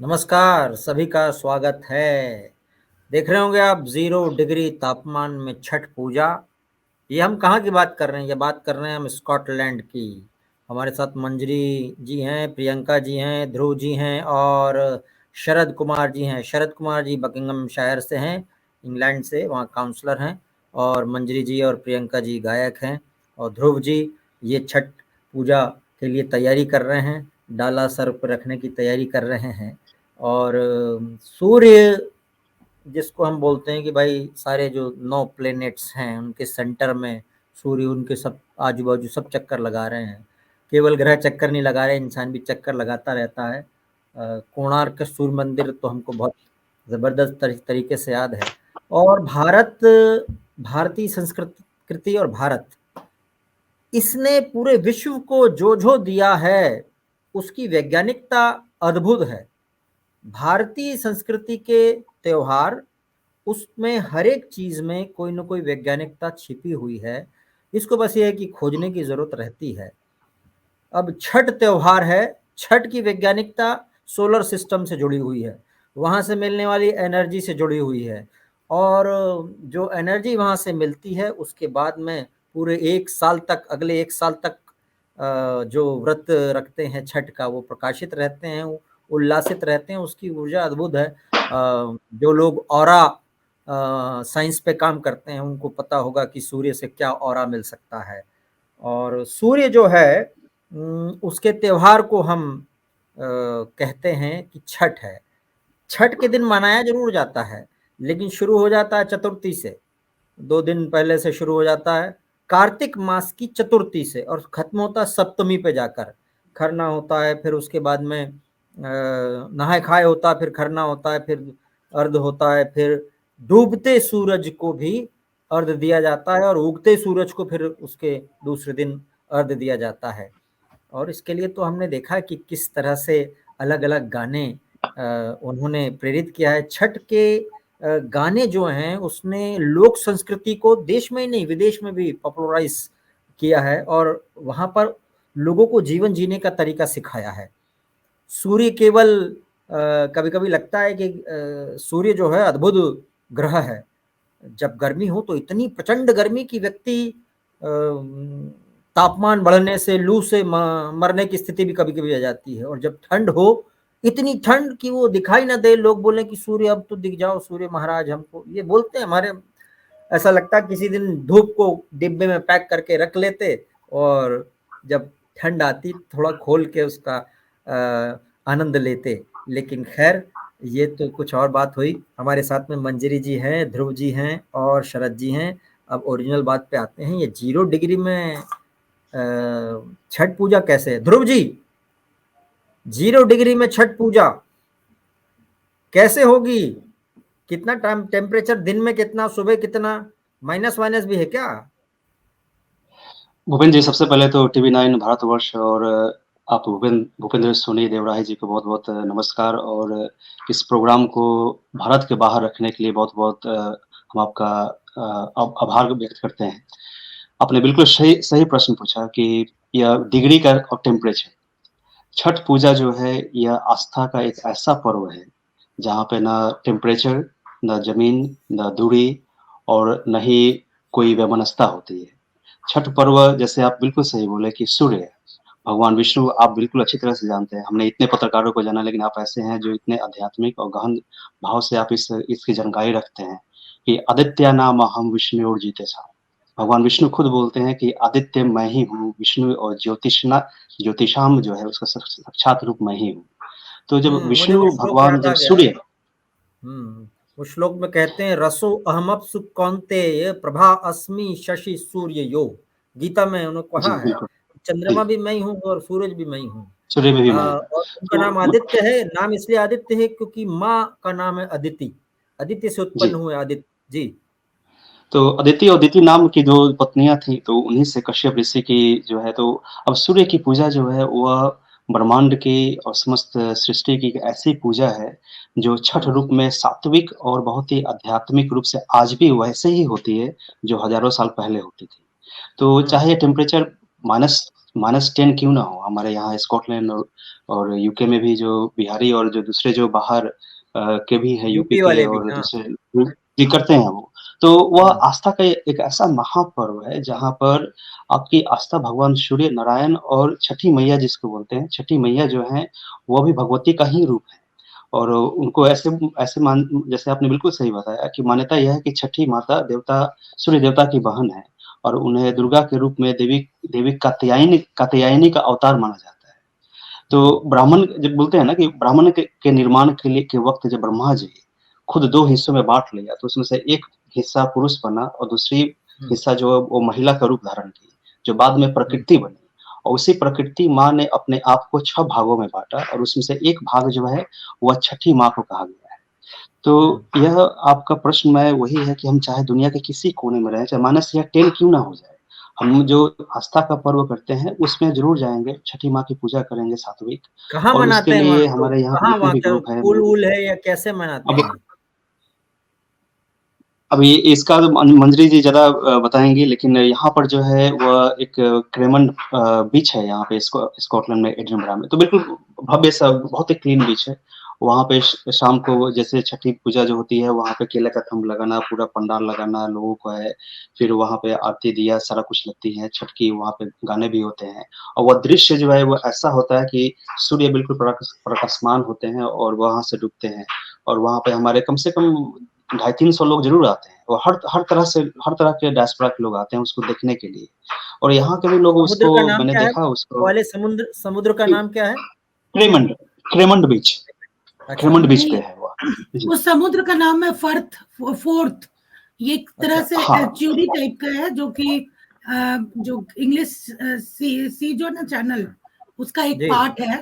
नमस्कार, सभी का स्वागत है। देख रहे होंगे आप 0 डिग्री तापमान में छठ पूजा। ये हम कहाँ की बात कर रहे हैं? ये बात कर रहे हैं हम स्कॉटलैंड की। हमारे साथ मंजरी जी हैं, प्रियंका जी हैं, ध्रुव जी हैं और शरद कुमार जी हैं। शरद कुमार जी बकिंघमशायर से हैं, इंग्लैंड से, वहाँ काउंसलर हैं। और मंजरी जी और प्रियंका जी गायक हैं। और ध्रुव जी ये छठ पूजा के लिए तैयारी कर रहे हैं, डाला सर पर रखने की तैयारी कर रहे हैं। और सूर्य जिसको हम बोलते हैं कि भाई सारे जो 9 प्लैनेट्स हैं उनके सेंटर में सूर्य, उनके सब आजू बाजू सब चक्कर लगा रहे हैं। केवल ग्रह चक्कर नहीं लगा रहे, इंसान भी चक्कर लगाता रहता है। कोणार्क सूर्य मंदिर तो हमको बहुत ज़बरदस्त तरीके से याद है। और भारतीय संस्कृति और भारत, इसने पूरे विश्व को जो जो दिया है उसकी वैज्ञानिकता अद्भुत है। भारतीय संस्कृति के त्योहार, उसमें हर एक चीज में कोई ना कोई वैज्ञानिकता छिपी हुई है। इसको बस ये है कि खोजने की जरूरत रहती है। अब छठ त्योहार है, छठ की वैज्ञानिकता सोलर सिस्टम से जुड़ी हुई है, वहां से मिलने वाली एनर्जी से जुड़ी हुई है। और जो एनर्जी वहां से मिलती है उसके बाद में पूरे एक साल तक, अगले एक साल तक जो व्रत रखते हैं छठ का, वो प्रकाशित रहते हैं, उल्लासित रहते हैं। उसकी ऊर्जा अद्भुत है। जो लोग ऑरा साइंस पे काम करते हैं उनको पता होगा कि सूर्य से क्या ऑरा मिल सकता है। और सूर्य जो है उसके त्योहार को हम कहते हैं कि छठ है। छठ के दिन मनाया जरूर जाता है, लेकिन शुरू हो जाता है चतुर्थी से। 2 दिन पहले से शुरू हो जाता है, कार्तिक मास की चतुर्थी से, और खत्म होता है सप्तमी पे जाकर। खरना होता है, फिर उसके बाद में नहाय खाए होता है, फिर खरना होता है, फिर अर्घ होता है, फिर डूबते सूरज को भी अर्घ दिया जाता है, और उगते सूरज को फिर उसके दूसरे दिन अर्घ दिया जाता है। और इसके लिए तो हमने देखा कि किस तरह से अलग अलग गाने उन्होंने प्रेरित किया है। छठ के गाने जो हैं उसने लोक संस्कृति को देश में ही नहीं विदेश में भी पॉपुलराइज किया है, और वहाँ पर लोगों को जीवन जीने का तरीका सिखाया है। सूर्य केवल कभी कभी लगता है कि सूर्य जो है अद्भुत ग्रह है। जब गर्मी हो तो इतनी प्रचंड गर्मी की व्यक्ति तापमान बढ़ने से, लू से मरने की स्थिति भी कभी कभी आ जाती है। और जब ठंड हो, इतनी ठंड कि वो दिखाई ना दे, लोग बोले कि सूर्य अब तो दिख जाओ सूर्य महाराज हमको, ये बोलते हैं हमारे। ऐसा लगता है किसी दिन धूप को डिब्बे में पैक करके रख लेते, और जब ठंड आती थोड़ा खोल के उसका आनंद लेते। लेकिन खैर, ये तो कुछ और बात हुई। हमारे साथ में मंजरी जी हैं, ध्रुव जी हैं और शरद जी हैं। अब ओरिजिनल बात पे आते हैं। ये 0 डिग्री में छठ पूजा कैसे है ध्रुव जी? 0 डिग्री में छठ पूजा कैसे होगी? कितना टाइम टेम्परेचर, दिन में कितना, सुबह कितना, माइनस वाइनस भी है क्या? भूपेंद्र जी, सबसे पहले तो टीवी 9 भारतवर्ष और आप भूपेंद्र सोनी देवराय जी को बहुत-बहुत नमस्कार। और इस प्रोग्राम को भारत के बाहर रखने के लिए बहुत-बहुत हम आपका आभार व्यक्त करते हैं। आपने बिल्कुल सही सही प्रश्न पूछा कि यह डिग्री का और टेम्परेचर, छठ पूजा जो है यह आस्था का एक ऐसा पर्व है जहाँ पे ना टेम्परेचर, ना ज़मीन, ना दूरी और न ही कोई वैमनस्यता होती है। छठ पर्व, जैसे आप बिल्कुल सही बोले कि सूर्य, भगवान विष्णु, आप बिल्कुल अच्छी तरह से जानते हैं। हमने इतने पत्रकारों को जाना, लेकिन आप ऐसे हैं जो इतने आध्यात्मिक और गहन भाव से आप इसकी जानकारी रखते हैं कि आदित्य नाम अहम विष्णुर्जितेषाम्। भगवान विष्णु खुद बोलते हैं कि आदित्य मैं ही हूँ, विष्णु और ज्योतिषाम जो है उसका साक्षात रूप मैं ही हूँ। तो जब मुझे वो विष्णु श्लोक भगवान, याद जब आ गया। सूर्य, उस श्लोक में कहते हैं, रसो अहमप्सु कौन्तेय प्रभा अस्मि शशि सूर्य यो। गीता में उन्होंने जी कहा है, बिल्कुल, चंद्रमा जी, भी मैं ही हूँ और सूरज भी मैं ही हूँ। सूर्य में भी मैं हूँ। और उनका नाम तो आदित्य है। नाम इसलिए आदित्य है क्योंकि माँ का नाम है अदिति, अदिति से उत्पन्न जी, हुए आदित्य जी। तो अदिति और दिति नाम की जो पत्नियाँ थी, तो उन्हीं से कश्यप ऋषि की जो है, तो अब सूर्य की पूजा जो है वह ब्रह्मांड की और समस्त सृष्टि की एक ऐसी पूजा है, जो छठ हम्म, रूप में सात्विक और बहुत ही आध्यात्मिक रूप से आज भी वैसे ही होती है, जो हज़ारों साल पहले होती थी। तो हम्म, चाहे टेम्परेचर -10 क्यों ना हो, हमारे यहाँ स्कॉटलैंड और यूके में भी जो बिहारी और जो दूसरे जो बाहर के भी हैं यूपी यूपी के वाले भी, और हाँ। दूसरे जी करते हैं वो। तो वह हुँ, आस्था का एक ऐसा महापर्व है जहाँ पर आपकी आस्था भगवान सूर्य नारायण और छठी मैया जिसको बोलते हैं, छठी मैया जो हैं, वो भी भगवती का ही रूप है। और उनको ऐसे ऐसे मान जैसे आपने बिल्कुल सही बताया कि मान्यता यह है कि छठी माता देवता सूर्य देवता की बहन है और उन्हें हुँ, दुर्गा के रूप में देवी देवी कात्यायनी का अवतार माना जाता है। हुँ, तो ब्राह्मण जब बोलते हैं ना कि ब्राह्मण के निर्माण के लिए के वक़्त जब ब्रह्मा जी खुद 2 हिस्सों में बाँट लिया, तो उसमें से एक हिस्सा पुरुष बना और दूसरी हुँ, हिस्सा जो है वो महिला का रूप धारण की, जो बाद में हुँ, प्रकृति बनी। और उसी प्रकृति माँ ने अपने आप को 6 भागों में बाँटा और उसमें से एक भाग जो है, वह छठी माँ को कहा गया है। हुँ। तो यह आपका प्रश्न में वही है कि हम चाहे दुनिया के किसी कोने में रहें, चाहे -10 क्यों ना हो जाए, हम जो आस्था का पर्व करते हैं, उसमें ज़रूर जाएँगे, छठी माँ की पूजा करेंगे सात्विक कहाँ और उसके मनाते हैं वहाँ लिए लोग? हमारे यहाँ पे कहाँ जितने वहाँ भी क्या ग्रुप हैं पुल-वुल है या कैसे मनाते अब हैं? अभी इसका तो मंजरी जी ज़्यादा बताएँगे लेकिन यहाँ पर जो है वह एक क्रेमन बीच है यहाँ पे स्कॉटलैंड में एडिनबरा में। तो बिल्कुल भव्य सा बहुत ही क्लीन बीच है। वहाँ पे श शाम को जैसे छठी पूजा जो होती है वहाँ पे केले का थंब लगाना, पूरा पंडाल लगाना लोगों को है। फिर वहाँ पे आरती दिया सारा कुछ लगती है, छठ की वहाँ पे गाने भी होते हैं। और वह दृश्य जो है वो ऐसा होता है कि सूर्य बिल्कुल प्रकाशमान होते हैं और वहाँ से डूबते हैं। और वहाँ पे हमारे कम से कम 250-300 लोग ज़रूर आते हैं। वो हर तरह के डायस्पोरा के लोग आते हैं उसको देखने के लिए। और यहाँ के भी लोग समुद्र उसको का नाम मैंने क्या है? देखा उसको वाले समुद्र समुद्र का नाम क्या है? क्रेमंड क्रेमंड बीच अच्छा, क्रेमंड बीच पे नहीं, है वो। जी। उस समुद्र का नाम है फोर्थ। ये एक तरह अच्छा, से हाँ, एस्च्यूरी टाइप का है जो कि जो इंग्लिश सी जो ना चैनल उसका एक जी। पार्ट है।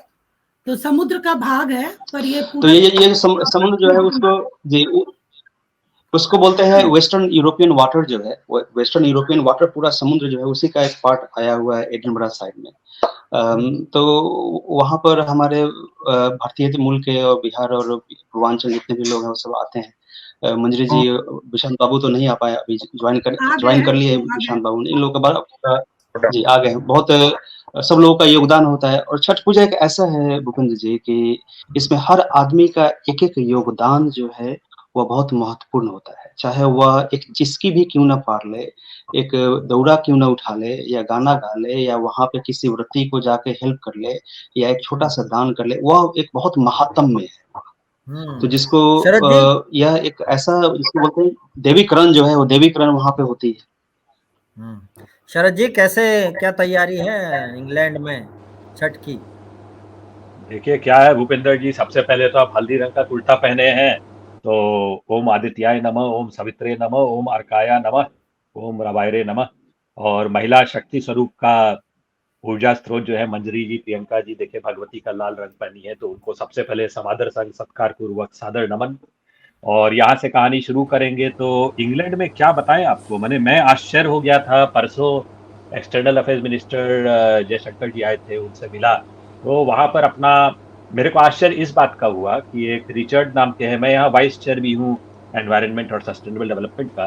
तो समुद्र का भाग है पर ये तो पूरा ये जो समुद्र जो है उसको जी उसको बोलते हैं वेस्टर्न यूरोपियन वाटर जो है, वेस्टर्न यूरोपियन वाटर पूरा समुद्र जो है उसी का एक पार्ट आया हुआ है एडिनबरा साइड में। हुँ, तो वहाँ पर हमारे भारतीय मूल के और बिहार और पूर्वांचल जितने भी लोग हैं वो सब आते हैं। मंजरी जी विशांत बाबू तो नहीं आ पाए अभी आ गए ज्वाइन हैं, कर लिए वो आ गए। विशांत बाबू ने। इन लोगों का जी आ गए हैं। बहुत सब लोगों का योगदान होता है और छठ पूजा एक ऐसा है भूपेंद्र जी कि इसमें हर आदमी का एक-एक योगदान जो है वह बहुत महत्वपूर्ण होता है। चाहे वह एक चिस्की भी क्यों ना फाड़ ले, एक दौरा क्यों ना उठा ले या गाना गा ले या वहाँ पे किसी व्रती को जाके हेल्प कर ले या एक हुँ, छोटा-सा दान कर ले, वह एक बहुत महात्म्य है। तो हुँ। जिसको शरद जी, यह एक ऐसा जिसको बोलते हैं देवीकरण जो है वो देवीकरण वहाँ पे होती है। हुँ। शरद जी कैसे क्या तैयारी है इंग्लैंड में छठ की? देखिए क्या है भूपेंद्र जी, सबसे पहले तो आप हल्दी रंग का कुर्ता पहने हैं। तो ओम आदित्याय नमः, ओम सवित्रे नमः, ओम अर्काया नमः, ओम रवायरे नमः। और महिला शक्ति स्वरूप का ऊर्जा स्रोत जो है मंजरी जी, प्रियंका जी, देखिए भगवती का लाल रंग पहनी है, तो उनको सबसे पहले समादर संग सत्कार पूर्वक सादर नमन। और यहाँ से कहानी शुरू करेंगे तो इंग्लैंड में क्या बताएं आपको, मैं आश्चर्य हो गया था। परसों एक्सटर्नल अफेयर्स मिनिस्टर जयशंकर जी आए थे, उनसे मिला। तो वहां पर अपना मेरे को आश्चर्य इस बात का हुआ कि एक रिचर्ड नाम के हैं, मैं यहाँ वाइस चेयर भी हूँ एनवायरनमेंट और सस्टेनेबल डेवलपमेंट का।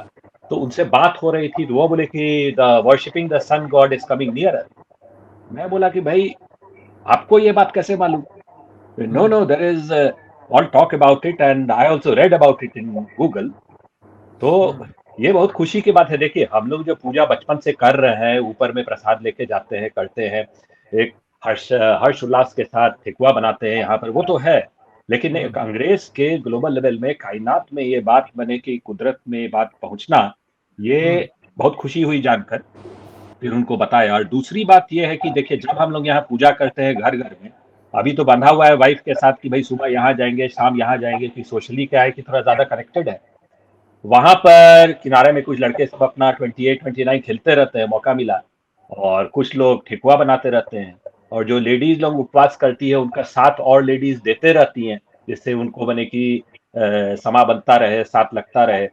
तो उनसे बात हो रही थी तो वो बोले कि the worshipping the sun god is coming near. मैं बोला कि भाई आपको ये बात कैसे मालूम? No hmm, no, there is all talk about it and I also read about it in Google. तो हुँ, ये बहुत खुशी की बात है। देखिए हम लोग जो पूजा बचपन से कर रहे हैं, ऊपर में प्रसाद लेके जाते हैं, करते हैं, एक हर्ष उल्लास के साथ ठेकुआ बनाते हैं यहाँ पर, वो तो है। लेकिन हुँ, एक अंग्रेज के ग्लोबल लेवल में कायनात में ये बात बने कि कुदरत में ये बात पहुंचना, हुँ, ये बहुत खुशी हुई जानकर। फिर उनको बताया। और दूसरी बात ये है कि देखिए जब हम लोग यहाँ पूजा करते हैं घर घर में, अभी तो बंधा हुआ है वाइफ के साथ कि भाई सुबह यहाँ जाएंगे शाम यहाँ जाएंगे, कि सोशली क्या है कि थोड़ा ज्यादा कनेक्टेड है। वहां पर किनारे में कुछ लड़के सब अपना 28-29 खेलते रहते हैं, मौका मिला। और कुछ लोग ठेकुआ बनाते रहते हैं। और जो लेडीज लोग उपवास करती है उनका साथ और लेडीज देते रहती हैं, जिससे उनको बने कि समा बनता रहे, साथ लगता रहे।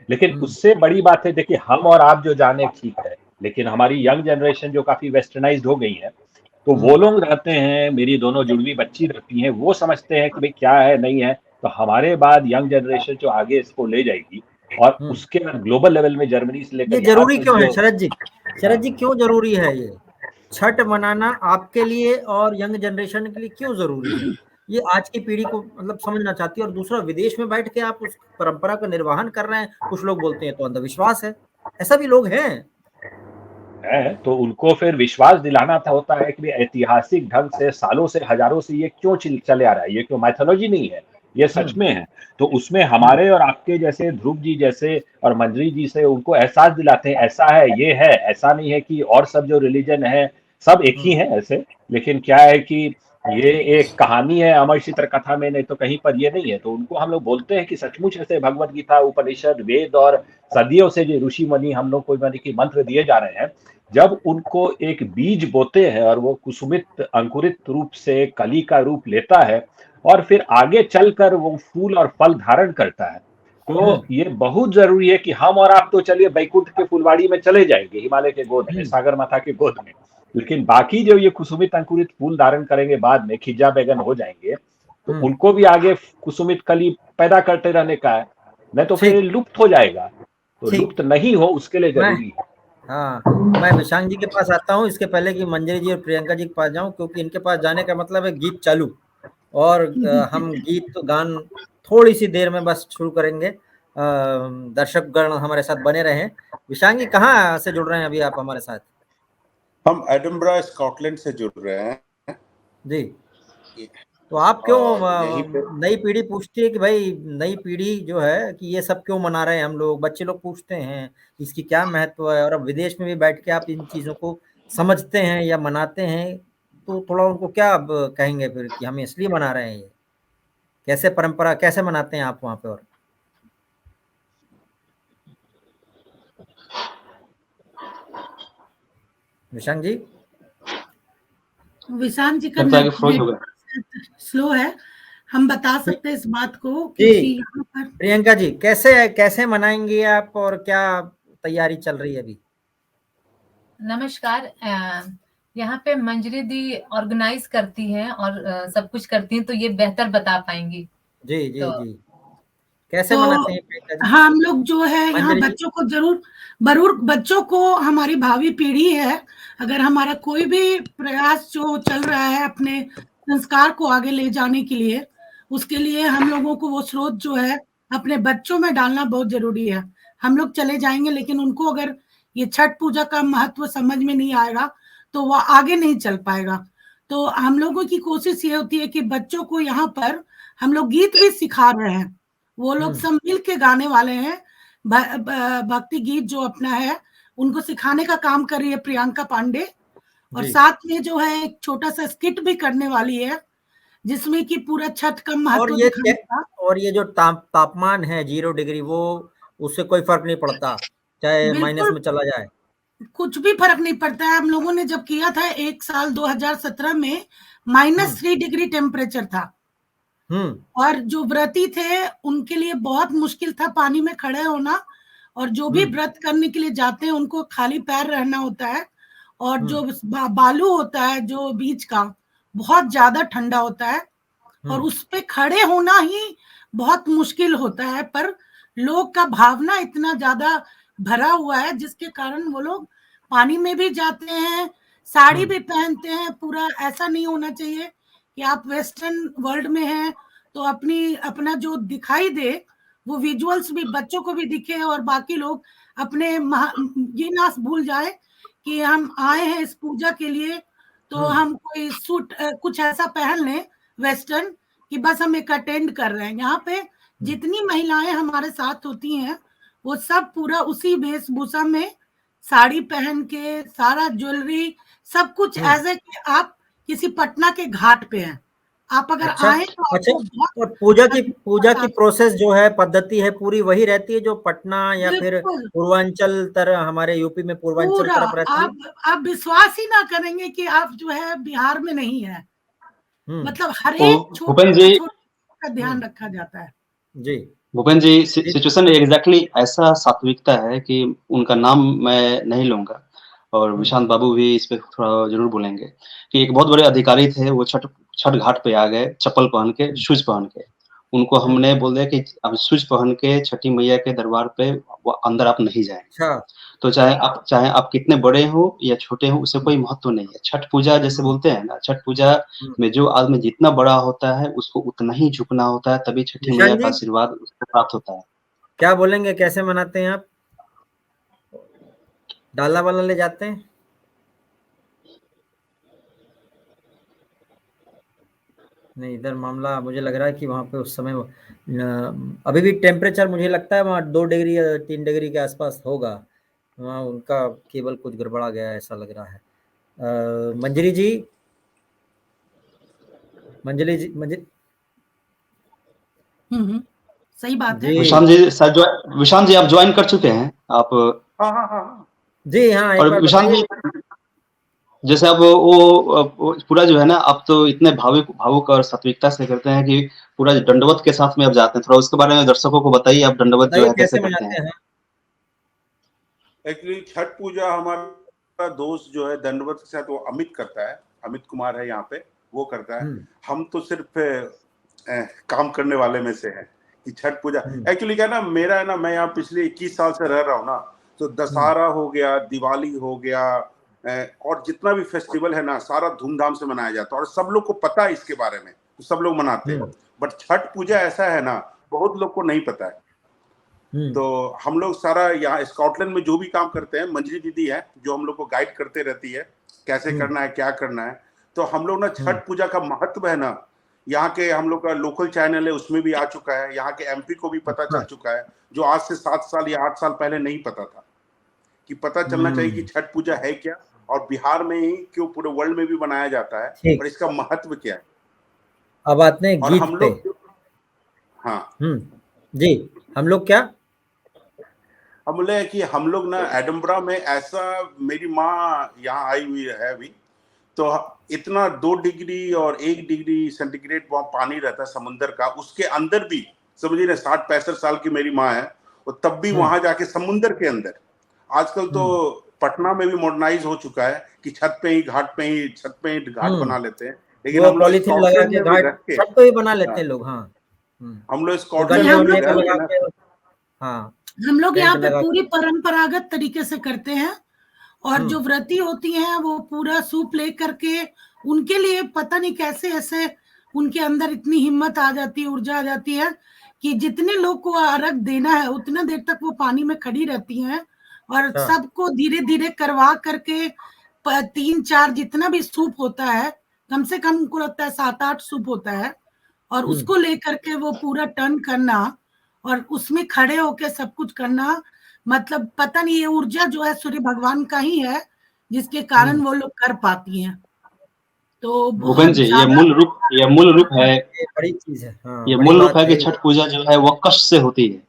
लेकिन हुँ, उससे बड़ी बात है, देखिए हम और आप जो जाने ठीक है, लेकिन हमारी यंग जनरेशन जो काफी वेस्टर्नाइज्ड हो गई है, तो वो हुँ, लोग रहते हैं, मेरी दोनों जुड़वी बच्ची रहती हैं, वो समझते हैं कि भाई क्या है नहीं है। तो हमारे बाद यंग जनरेशन जो आगे इसको ले जाएगी, और हुँ। उसके ग्लोबल लेवल में जर्मनी से ये लेकर यहाँ ज़रूरी तक क्यों है जो शरद जी? शरद जी क्यों ज़रूरी है ये? छठ मनाना आपके लिए और यंग जनरेशन के लिए क्यों ज़रूरी है? ये आज की पीढ़ी को मतलब समझना चाहती है और दूसरा विदेश में बैठ के आप उस परंपरा का निर्वहन कर रहे हैं, कुछ लोग बोलते हैं तो अंधविश्वास है। ऐसा भी लोग हैं। है, तो उनको फिर विश्वास दिलाना था होता है कि ऐतिहासिक ढंग से सालों से हजारों से ये क्यों चले आ रहा है, ये क्यों माइथोलॉजी नहीं है, ये सच में है। तो उसमें हमारे और आपके जैसे ध्रुव जी जैसे और मंजरी जी से उनको एहसास दिलाते हैं ऐसा है, ये है, ऐसा नहीं है कि और सब जो रिलीजन है सब एक ही है ऐसे। लेकिन क्या है कि ये एक कहानी है अमर चित्र कथा में, नहीं तो कहीं पर ये नहीं है। तो उनको हम लोग बोलते हैं कि सचमुच ऐसे भगवत गीता, उपनिषद, वेद और सदियों से जो ऋषि मुनि हम लोग को मानी कि मंत्र दिए जा रहे हैं, जब उनको एक बीज बोते हैं और वो कुसुमित अंकुरित रूप से कली का रूप लेता है और फिर आगे चलकर वो फूल और फल धारण करता है, तो ये बहुत जरूरी है कि हम और आप तो चलिए बैकुंठ के फुलवाड़ी में चले जाएंगे, हिमालय के गोद में, सागर माता के गोद में, लेकिन बाकी जो ये कुसुमित अंकुरित फूल धारण करेंगे बाद में खिज्जा बैगन हो जाएंगे, तो उनको भी आगे कुसुमित कली पैदा करते रहने का है, नहीं तो फिर लुप्त हो जाएगा। तो लुप्त नहीं हो उसके लिए जरूरी है। हाँ, मैं विशांग जी के पास आता हूँ इसके पहले कि मंजरी जी और प्रियंका जी के पास जाऊं, क्योंकि इनके पास जाने का मतलब है गीत चालू और हम गीत तो गान थोड़ी सी देर में बस शुरू करेंगे। दर्शकगण हमारे साथ बने रहे। विशांग जी कहाँ से जुड़ रहे हैं अभी आप हमारे साथ? हम एडिनबरा स्कॉटलैंड से जुड़ रहे हैं जी। तो आप क्यों, नई पीढ़ी पूछती है कि भाई नई पीढ़ी जो है कि ये सब क्यों मना रहे हैं हम लोग, बच्चे लोग पूछते हैं इसकी क्या महत्व है, और अब विदेश में भी बैठ के आप इन चीज़ों को समझते हैं या मनाते हैं, तो थोड़ा उनको क्या अब कहेंगे फिर कि हम इसलिए मना रहे हैं ये? कैसे परंपरा कैसे मनाते हैं आप वहाँ पे? और विशांग जी? विशांत जी का स्लो है, हम बता सकते हैं इस बात को कि यहाँ पर। प्रियंका जी कैसे मनाएंगे आप और क्या तैयारी चल रही है अभी? नमस्कार। यहाँ पे मंजरी दी ऑर्गेनाइज करती हैं और सब कुछ करती हैं, तो ये बेहतर बता पाएंगी। जी जी तो, जी कैसे मनाते हैं प्रियंका जी? हम लोग जो है यहाँ बच्चों को जरूर बच्चों को, हमारी भावी पीढ़ी है, अगर हमारा कोई भी प्रयास जो चल रहा है अपने संस्कार को आगे ले जाने के लिए, उसके लिए हम लोगों को वो स्रोत जो है अपने बच्चों में डालना बहुत जरूरी है। हम लोग चले जाएंगे लेकिन उनको अगर ये छठ पूजा का महत्व समझ में नहीं आएगा तो वह आगे नहीं चल पाएगा। तो हम लोगों की कोशिश ये होती है कि बच्चों को यहाँ पर हम लोग गीत भी सिखा रहे हैं, वो लोग सब मिल के गाने वाले हैं, भक्ति गीत जो अपना है उनको सिखाने का काम कर रही है प्रियंका पांडे, और साथ में जो है एक छोटा सा स्किट भी करने वाली है जिसमें कि पूरा छठ का महत्व। और ये जो तापमान है 0 डिग्री, वो उससे कोई फर्क नहीं पड़ता, चाहे माइनस में चला जाए? कुछ भी फर्क नहीं पड़ता है। हम लोगों ने जब किया था एक साल 2017 में -3 डिग्री टेम्परेचर था, और जो व्रती थे उनके लिए बहुत मुश्किल था पानी में खड़े होना, और जो भी व्रत करने के लिए जाते हैं उनको खाली पैर रहना होता है, और जो बालू होता है जो बीच का बहुत ज्यादा ठंडा होता है, और उस पे खड़े होना ही बहुत मुश्किल होता है। पर लोग का भावना इतना ज्यादा भरा हुआ है जिसके कारण वो लोग पानी में भी जाते हैं, साड़ी भी पहनते हैं। पूरा ऐसा नहीं होना चाहिए कि आप वेस्टर्न वर्ल्ड में हैं तो अपना जो दिखाई दे वो विजुअल्स भी बच्चों को भी दिखे, और बाकी लोग अपने ये ना भूल जाए कि हम आए हैं इस पूजा के लिए, तो हम कोई सूट कुछ ऐसा पहन लें वेस्टर्न कि बस हम एक अटेंड कर रहे हैं। यहाँ पे जितनी महिलाएं हमारे साथ होती हैं वो सब पूरा उसी वेशभूषा में, साड़ी पहन के, सारा ज्वेलरी सब कुछ ऐसे कि आप किसी पटना के घाट पे हैं। आप अगर आए तो और पूजा की प्रोसेस जो है, पद्धति है, पूरी वही रहती है जो पटना या फिर पूर्वांचल तरह हमारे यूपी में पूर्वांचल तरफ रहती है? आप विश्वास ही ना करेंगे कि आप जो है बिहार में नहीं है। मतलब हर एक छोटे का ध्यान रखा जाता है। जी भूपेन जी, सिचुएशन एग्जैक्टली ऐसा सात्विकता है कि उनका नाम मैं नहीं लूंगा, और विशांत बाबू भी इस पे थोड़ा जरूर बोलेंगे कि एक बहुत बड़े अधिकारी थे, वो छठ घाट पे आ गए चप्पल पहन के, शूज पहन के, उनको हमने बोल दिया कि अब शूज पहन के छठी मैया के दरबार पे वो अंदर आप नहीं जाएँ। अच्छा। तो चाहे आप कितने बड़े हो या छोटे हो, उससे कोई महत्व नहीं है। छठ पूजा जैसे बोलते हैं ना, छठ पूजा में जो आदमी जितना बड़ा होता है, उसको उतना ही झुकना होता है, तभी छठी मैया निशान का जी, आशीर्वाद उसको प्राप्त होता है। क्या बोलेंगे, कैसे मनाते हैं आप? डाला वाला ले जाते हैं? नहीं, इधर मामला मुझे लग रहा है कि वहाँ पे उस समय अभी भी टेम्परेचर मुझे लगता है वहाँ 2 डिग्री या 3 डिग्री के आसपास होगा। वहाँ उनका केबल कुछ गड़बड़ा गया है, ऐसा लग रहा है। मंजरी जी, मंजरी जी, सही बात है। विशांत जी आप ज्वाइन कर चुके हैं आप? हाँ। जी हाँ, एक और बार विशांत बताइए। जी, जैसे अब वो पूरा जो है ना, आप तो इतने भावुक और सात्विकता से करते हैं कि पूरा दंडवत के साथ में आप जाते हैं। थोड़ा उसके बारे में दर्शकों को बताइए, आप दंडवत जो बताइए है कैसे कैसे करते मनाते हैं? हैं? एक्चुअली छठ पूजा हमारा दोस्त जो है दंडवत के साथ वो अमित करता है, अमित कुमार है यहाँ पे, वो करता है। हम तो सिर्फ काम करने वाले में से हैं कि छठ पूजा एक्चुअली क्या ना, मेरा है ना, मैं यहाँ पिछले 21 साल से रह रहा हूँ ना, तो दशहरा हो गया, दिवाली हो गया, और जितना भी फेस्टिवल है ना, सारा धूमधाम से मनाया जाता है और सब लोग को पता है इसके बारे में, तो सब लोग मनाते हैं। बट छठ पूजा ऐसा है ना, बहुत लोग को नहीं पता है। तो हम लोग सारा यहाँ स्कॉटलैंड में जो भी काम करते हैं, मंजरी दीदी है जो हम लोग को गाइड करते रहती है कैसे करना है, क्या करना है। तो हम लोग ना छठ पूजा का महत्व है ना, यहाँ के हम लोग का लोकल चैनल है उसमें भी आ चुका है, यहाँ के एमपी को भी पता चल चुका है, जो आज से 7 साल या 8 साल पहले नहीं पता था। कि पता चलना चाहिए कि छठ पूजा है क्या, और बिहार में ही क्यों, पूरे वर्ल्ड में भी मनाया जाता है, और इसका महत्व क्या है। अब आते हैं गीत हम पे। लोग जी, हम लोग क्या, हम बोले कि हम लोग ना एडनबरा में, ऐसा मेरी माँ यहाँ आई हुई है अभी, तो इतना 2 डिग्री और 1 डिग्री सेंटीग्रेड वहाँ पानी रहता है समुद्र का, उसके अंदर भी समझिए ना, 60-65 साल की मेरी माँ है, और तब भी वहां जाके समुद्र के अंदर, आजकल तो पटना में भी मॉडर्नाइज हो चुका है कि छत पे ही घाट बना लेते हैं, लेकिन हम लोग स्कॉटलैंड में भी रख के छत पे ही बना लेते हैं लोग। हाँ, हम लोग स्कॉटलैंड में भी रह के ना, हम लोग यहाँ पे पूरी परंपरागत तरीके से करते हैं, और जो व्रती होती हैं वो पूरा सूप ले करके, उनके लिए पता नहीं कैसे ऐसे उनके अंदर इतनी हिम्मत आ जाती है, ऊर्जा आ जाती है कि जितने लोग को अर्घ देना है उतना देर तक वो पानी में खड़ी रहती हैं, और सबको धीरे धीरे करवा करके 3-4 जितना भी सूप होता है, कम से कम उनको लगता है 7-8 सूप होता है, और उसको लेकर के वो पूरा टर्न करना और उसमें खड़े होके सब कुछ करना, मतलब पता नहीं, ये ऊर्जा जो है सूर्य भगवान का ही है जिसके कारण वो लोग कर पाती हैं। तो भूपेंद्र जी, ये मूल रूप है, बड़ी चीज है। ये मूल रूप है कि छठ पूजा जो है वो कष्ट से होती है,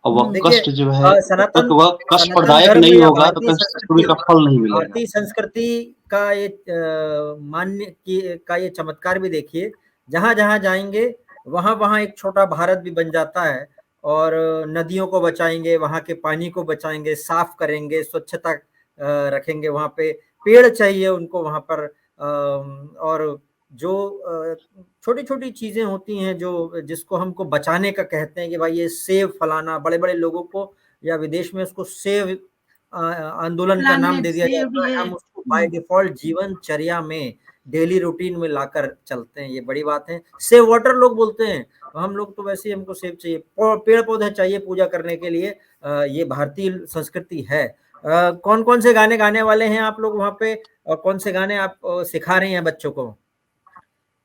और वह कष्ट जो है, जब तक वह कष्ट प्रदायक नहीं होगा तब तक सूर्य का फल नहीं मिलेगा। भारतीय संस्कृति का ये का ये चमत्कार भी देखिए, जहां जहां जाएंगे वहां वहां एक छोटा भारत भी बन जाता है, और नदियों को बचाएंगे, वहां के पानी को बचाएंगे, साफ करेंगे, स्वच्छता रखेंगे, वहां पे पेड़ चाहिए उनको वहां पर, और जो छोटी छोटी चीजें होती हैं जो जिसको हमको बचाने का कहते हैं कि भाई ये सेव फलाना, बड़े बड़े लोगों को या विदेश में उसको सेव आंदोलन का नाम दे दिया जाता है, हम उसको बाय डिफॉल्ट जीवनचर्या में, डेली रूटीन में लाकर चलते हैं। ये बड़ी बात है। सेव वाटर लोग बोलते हैं, हम लोग तो वैसे ही हमको सेव चाहिए, पेड़ पौधे चाहिए पूजा करने के लिए। ये भारतीय संस्कृति है। कौन कौन से गाने गाने वाले हैं आप लोग वहाँ पे, और कौन से गाने आप सिखा रही हैं बच्चों को?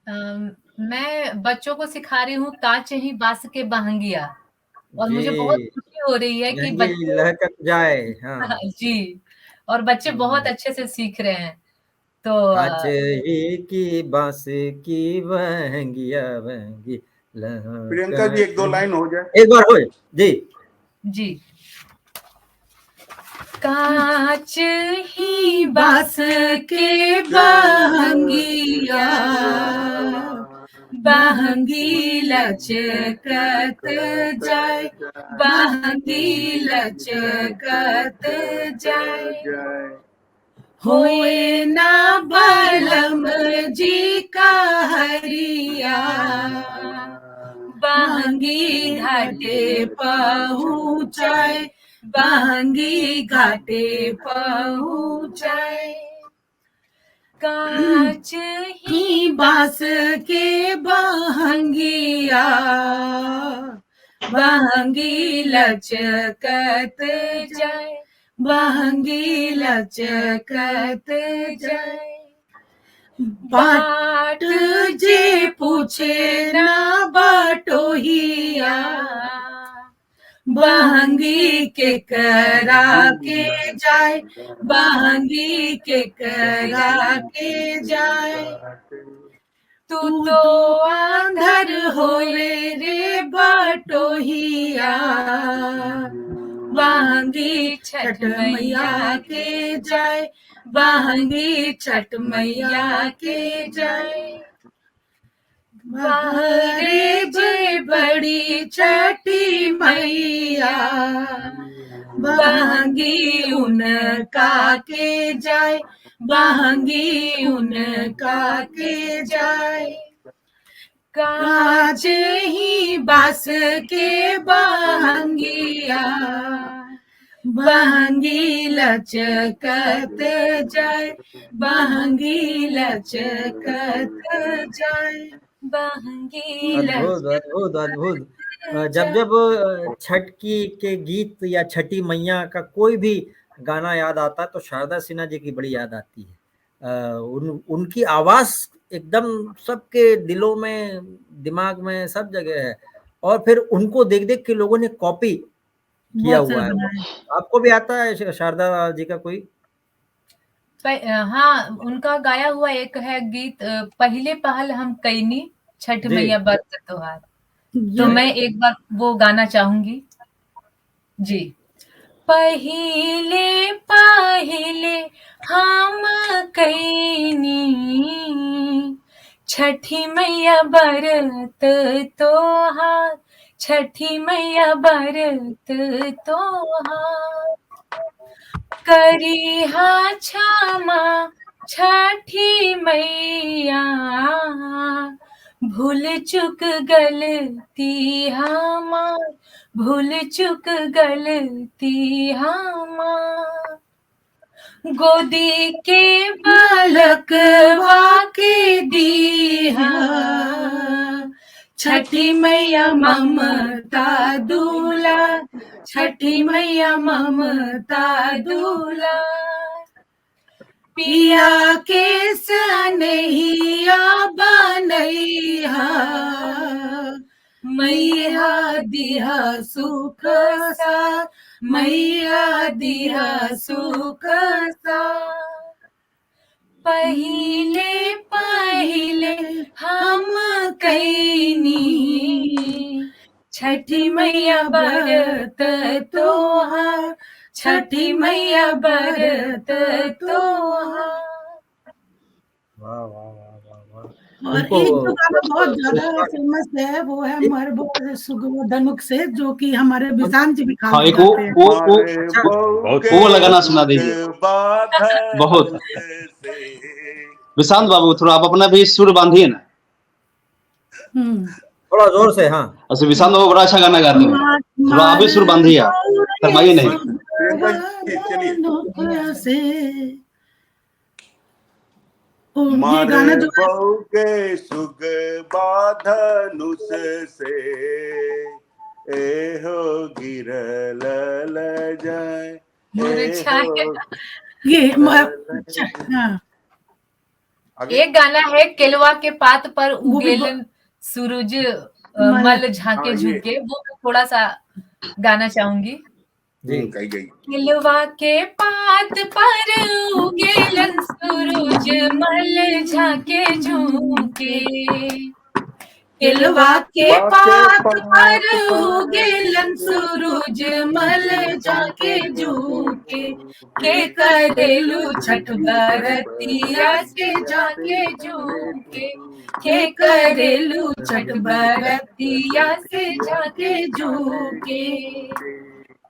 मैं बच्चों को सिखा रही हूँ काच ही बास के बहंगिया, और मुझे बहुत खुशी हो रही है कि बच्चे लहक जाए। हाँ जी, और बच्चे बहुत अच्छे से सीख रहे हैं। तो काच ही की बास की बहंगिया बहंगी, प्रियंका जी 1-2 लाइन हो जाए, एक बार हो जी। जी, काच ही बास के बहंगिया, बहंगी लचकत जाए, बहंगी लचकत जाए, होए ना बलम जी का हरिया, बहंगी घाटे पहुँचाए, बहंगी घाटे पहुँचाए। कांच ही बांस के बहंगिया, बहंगी लचकत जाए, बहंगी लचकत जाए। बाट जे पूछे ना बाटोहिया, बहंगी के करा के जाए, बहंगी के करा के जाए। तू तो अंधर होए रे बाटोहिया, बहंगी छठ मैया के जाए, बहंगी छठ मैया के जाए। बाहरे जे बड़ी छठी मैया, बहंगी उनका के जाए, बहंगी उनका के जाए। कांच ही बांस के बहंगिया, बहंगी लचकत जाए, बहंगी लचकत जाए, बहंगी अद्भुत अद्भुत अद्भुत। जब जब छठ के गीत या छठी मैया का कोई भी गाना याद आता है तो शारदा सिन्हा जी की बड़ी याद आती है। उनकी आवाज एकदम सबके दिलों में, दिमाग में, सब जगह है। और फिर उनको देख देख के लोगों ने कॉपी किया हुआ है। आपको भी आता है शारदा जी का कोई? हाँ, उनका गाया हुआ एक है गीत, पहले पहल हम कैनी छठ मैया बरत त्योहार, तो मैं एक बार वो गाना चाहूंगी जी। पहिले पहिले हम कैनी छठी मैया बरत त्योहार, छठी मैया बरत त्योहार। करिहा क्षमा छठी मैया, भूल चुक गलती हमार, भूल चुक गलती हमार। गोदी के बालकवा के दीहा, छठी मैया ममता दूला, छठी मैया ममता दूला। पिया के सनहिया बनैहा, मैया दिहा सुख सा, मैया दिहा सुख सा। पहिले पहिले हम कैनी छठी मैया बरत त्योहार, छठी मैया बरत त्योहार। वाह वाह वाह वाह। और एक जो गाना बहुत ज्यादा फेमस है वो है मरबो सुगो धनुक से, जो कि हमारे विशांत जी भी खास गाते हैं। वो लगाना सुना दीजिए। बहुत विशांत बाबू, थोड़ा आप अपना भी सुर बांधिए ना, थोड़ा जोर से। हाँ, अच्छा, विशांत बाबू बड़ा अच्छा गाना गाते हैं, थोड़ा आप भी सुर बांधिए, फरमाइए नहीं। ये गाना जो है सुग बाधनुष से, ए हो गिरल जाए, एक गाना है केलवा के पात पर उगेलन सूरज मल झांके झुके, वो थोड़ा सा गाना चाहूंगी। केलवा के पात पर उगेलन सूरज मल झांके झुके, केलवा के पात पर उगेलन सूरज मल झांके झुके। के करेलू छठ बरतिया के जाके झुके, के करेलू छठ बरतिया से जाके झुके।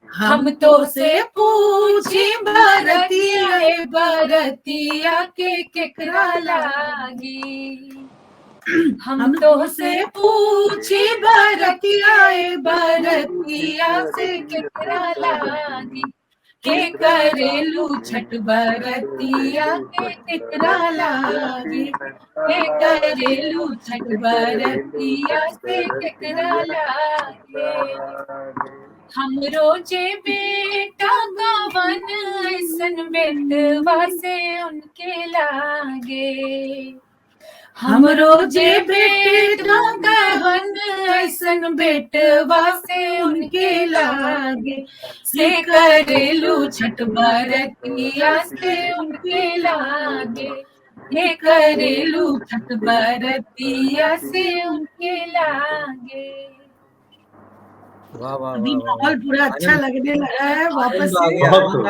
हम तो से पूछी बरतिया बरतिया के केकरा लागी, हम तो से पूछी बरतिया से केकरा लागी, के करेलू छठ बरतिया के केकरा लागी, के करेलू छठ बरतिया से केकरा लागे। हमरो जे बेटा गवन ऐसन बेटवा से उनके लागे, हमरो जे बेटा गवन ऐसन बेटवा से उनके लागे, से करेलू छठ बरतिया से उनके लागे, से करेलू छठ बरतिया से उनके लागे। वाह वाह अभी वाह माहौल पूरा अच्छा लगने लगा है वापस से।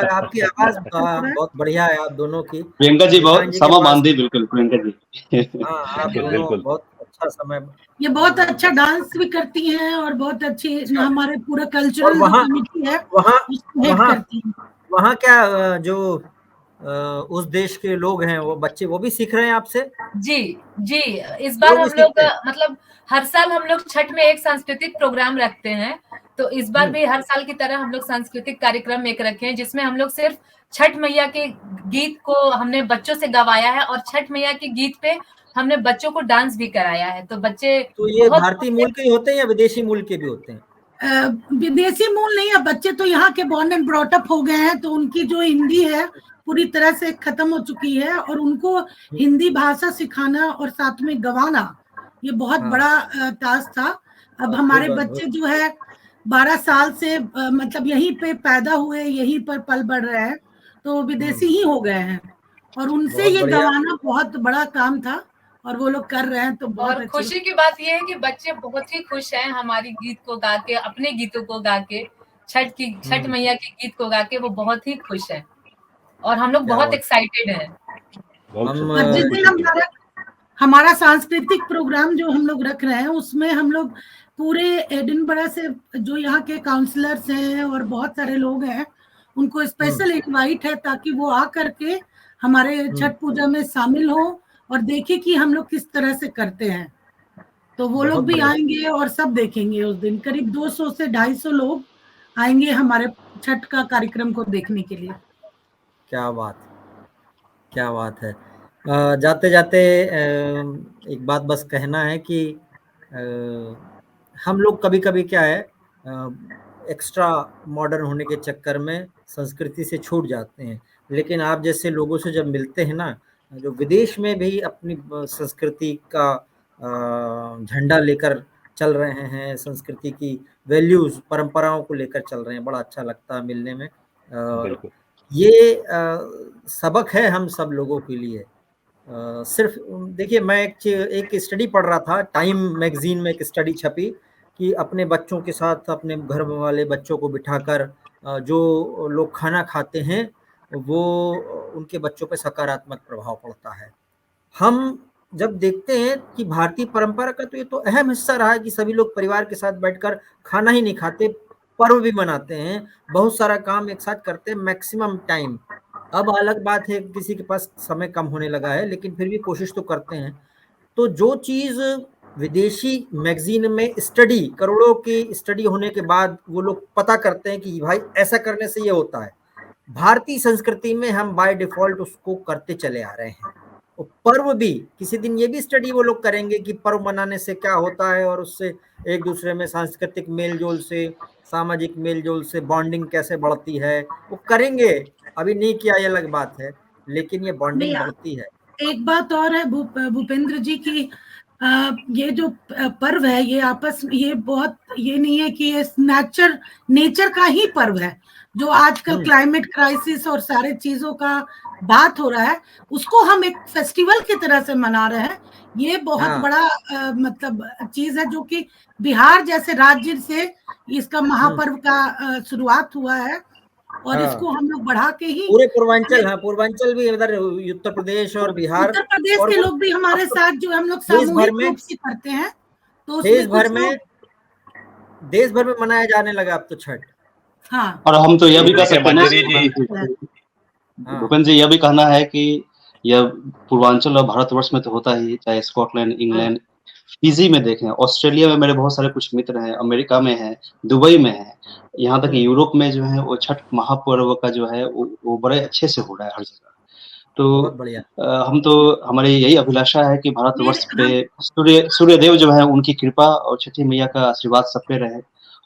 आपकी आवाज बहुत बढ़िया है आप दोनों की। प्रियंका जी बहुत समा बांधी, बिल्कुल प्रियंका जी। हाँ आप दोनों बहुत अच्छा समय। ये बहुत अच्छा डांस भी करती हैं और बहुत अच्छी हमारे पूरा कल्चरल कमिटी है वहाँ क्या जो उस देश के लोग हैं वो बच्चे वो भी सीख रहे हैं आपसे? जी जी, इस बार हम लोग मतलब हर साल हम लोग छठ में एक सांस्कृतिक प्रोग्राम रखते हैं, तो इस बार भी हर साल की तरह हम लोग सांस्कृतिक कार्यक्रम एक रखे हैं, जिसमें हम लोग सिर्फ छठ मैया के गीत को हमने बच्चों से गवाया है और छठ मैया के गीत पे हमने बच्चों को डांस भी कराया है। तो बच्चे तो ये भारतीय मूल के होते हैं या विदेशी मूल के भी होते हैं? विदेशी मूल नहीं है, बच्चे तो यहाँ के बॉर्न एंड ब्रॉट अप हो गए हैं, तो उनकी जो हिंदी है पूरी तरह से खत्म हो चुकी है और उनको हिंदी भाषा सिखाना और साथ में गवाना ये बहुत बड़ा टास्क था। अब हमारे बच्चे जो है 12 साल से मतलब यहीं पे पैदा हुए, यहीं पर पल बढ़ रहे हैं, तो विदेशी ही हो गए हैं और उनसे ये गवाना बहुत बड़ा काम था और वो लोग कर रहे हैं। तो बहुत खुशी की बात ये है कि बच्चे बहुत ही खुश हैं हमारी गीत को गा के, अपने गीतों को गा के, छठ मैया के गीत को गा के वो बहुत ही खुश है और हम लोग बहुत एक्साइटेड हैं। जिस दिन हमारा सांस्कृतिक प्रोग्राम जो हम लोग रख रहे हैं उसमें हम लोग पूरे एडिनबरा से जो यहाँ के काउंसलर्स हैं और बहुत सारे लोग हैं उनको स्पेशल इनवाइट है ताकि वो आ करके हमारे छठ पूजा में शामिल हो और देखे कि हम लोग किस तरह से करते हैं। तो वो लोग भी आएंगे और सब देखेंगे। उस दिन करीब 200 से 250 लोग आएंगे हमारे छठ का कार्यक्रम को देखने के लिए। क्या बात है। जाते जाते एक बात बस कहना है कि हम लोग कभी कभी क्या है एक्स्ट्रा मॉडर्न होने के चक्कर में संस्कृति से छूट जाते हैं, लेकिन आप जैसे लोगों से जब मिलते हैं ना, जो विदेश में भी अपनी संस्कृति का झंडा लेकर चल रहे हैं, संस्कृति की वैल्यूज परंपराओं को लेकर चल रहे हैं, बड़ा अच्छा लगता है मिलने में। ये सबक है हम सब लोगों के लिए। सिर्फ देखिए मैं एक स्टडी पढ़ रहा था, टाइम मैगजीन में एक स्टडी छपी कि अपने बच्चों के साथ अपने घर वाले बच्चों को बिठाकर जो लोग खाना खाते हैं वो उनके बच्चों पर सकारात्मक प्रभाव पड़ता है। हम जब देखते हैं कि भारतीय परंपरा का तो ये तो अहम हिस्सा रहा है कि सभी लोग परिवार के साथ बैठकर खाना ही नहीं खाते, पर्व भी मनाते हैं, बहुत सारा काम एक साथ करते हैं मैक्सिमम टाइम। अब अलग बात है किसी के पास समय कम होने लगा है, लेकिन फिर भी कोशिश तो करते हैं। तो जो चीज़ विदेशी मैगजीन में स्टडी, करोड़ों की स्टडी होने के बाद वो लोग पता करते हैं कि भाई ऐसा करने से ये होता है, भारतीय संस्कृति में हम बाय डिफॉल्ट उसको करते चले आ रहे हैं। और पर्व भी किसी दिन ये भी स्टडी वो लोग करेंगे कि पर्व मनाने से क्या होता है और उससे एक दूसरे में सांस्कृतिक मेलजोल से, सामाजिक मेलजोल से बॉन्डिंग कैसे बढ़ती है, वो करेंगे। अभी नहीं किया ये अलग बात है, लेकिन ये बॉन्डिंग बढ़ती है। एक बात और है भूपेंद्र जी की, ये जो पर्व है ये आपस ये बहुत ये नहीं है कि ये नेचर का ही पर्व है। जो आजकल क्लाइमेट क्राइसिस और सारे चीजों का बात हो रहा है उसको हम एक फेस्टिवल की तरह से मना रहे हैं। ये बहुत बड़ा मतलब चीज है जो कि बिहार जैसे राज्य से इसका महापर्व का शुरुआत हुआ है और इसको हम लोग बढ़ा के ही पूरे पूर्वांचल भी इधर उत्तर प्रदेश और बिहार, उत्तर प्रदेश के लोग भी हमारे साथ जो हम लोग सामूहिक रूप से करते हैं। तो देश भर में मनाया जाने लगा अब तो छठ। हाँ, और हम तो यह भी कह सकते हैं भूपेंद्र जी, यह भी कहना है कि यह पूर्वांचल और भारतवर्ष में तो होता ही, चाहे स्कॉटलैंड, इंग्लैंड, फिजी में देखें, ऑस्ट्रेलिया में मेरे बहुत सारे कुछ मित्र हैं, अमेरिका में हैं, दुबई में हैं, यहाँ तक यूरोप में जो है वो छठ महापर्व का जो है वो बड़े अच्छे से हो रहा है हर जगह। तो हम तो हमारी यही अभिलाषा है कि भारतवर्ष पे सूर्यदेव जो है उनकी कृपा और छठी मैया का आशीर्वाद सब पे रहे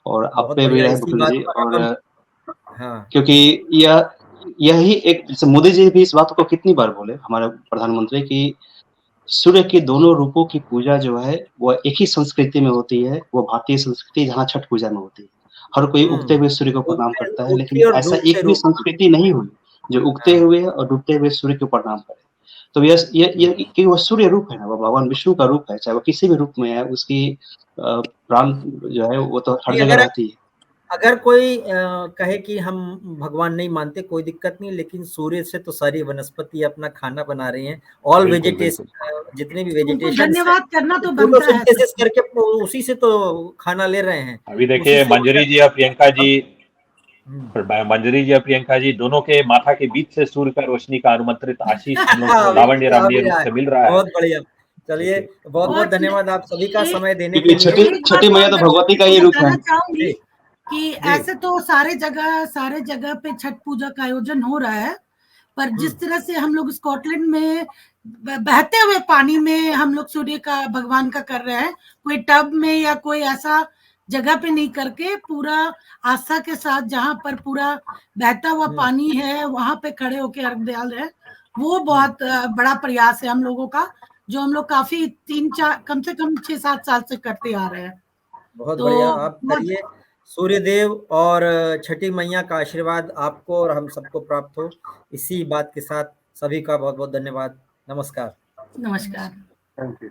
और आप पे भी रहे भूपेंद्र जी। और क्योंकि यही एक, जैसे मोदी जी भी इस बात को कितनी बार बोले हमारे प्रधानमंत्री की सूर्य के दोनों रूपों की पूजा जो है वो एक ही संस्कृति में होती है, वो भारतीय संस्कृति जहाँ छठ पूजा में होती है। हर कोई उगते हुए सूर्य को प्रणाम करता है, लेकिन ऐसा एक भी संस्कृति नहीं हुई जो उगते हुए और डूबते हुए सूर्य को प्रणाम करे। तो ये वो सूर्य रूप है ना, वो भगवान विष्णु का रूप है, चाहे वो किसी भी रूप में है, उसकी प्राण जो है वो तो हर जगह रहती है। अगर कोई कहे कि हम भगवान नहीं मानते, कोई दिक्कत नहीं, लेकिन सूर्य से तो सारी वनस्पति अपना खाना बना रही हैं, ऑल वेजिटेशन, जितने भी वेजिटेशन, धन्यवाद करना तो बनता है, करके उसी से तो खाना ले रहे हैं। अभी देखिए मंजरी जी और प्रियंका जी दोनों के माथा के बीच से सूर्य का रोशनी का अनुमंत्रित आशीष हम लोग लावण्य रमणीय रूप से मिल रहा है। बहुत बढ़िया। चलिए, बहुत बहुत धन्यवाद आप सभी का समय देने के लिए। छठी मैया तो भगवती का ही रूप है कि ऐसे तो सारे जगह पे छठ पूजा का आयोजन हो रहा है, पर जिस तरह से हम लोग स्कॉटलैंड में बहते हुए पानी में हम लोग सूर्य का भगवान का कर रहे हैं, कोई टब में या कोई ऐसा जगह पे नहीं करके पूरा आस्था के साथ जहां पर पूरा बहता हुआ पानी है वहां पे खड़े होके अर्घ डाल रहे हैं, वो बहुत बड़ा प्रयास है हम लोगों का, जो हम लोग काफी 3-4 कम से कम 6-7 साल से करते आ रहे हैं। बहुत बढ़िया। आप करिए, सूर्यदेव और छठी मैया का आशीर्वाद आपको और हम सबको प्राप्त हो। इसी बात के साथ सभी का बहुत बहुत धन्यवाद। नमस्कार। नमस्कार। Thank you.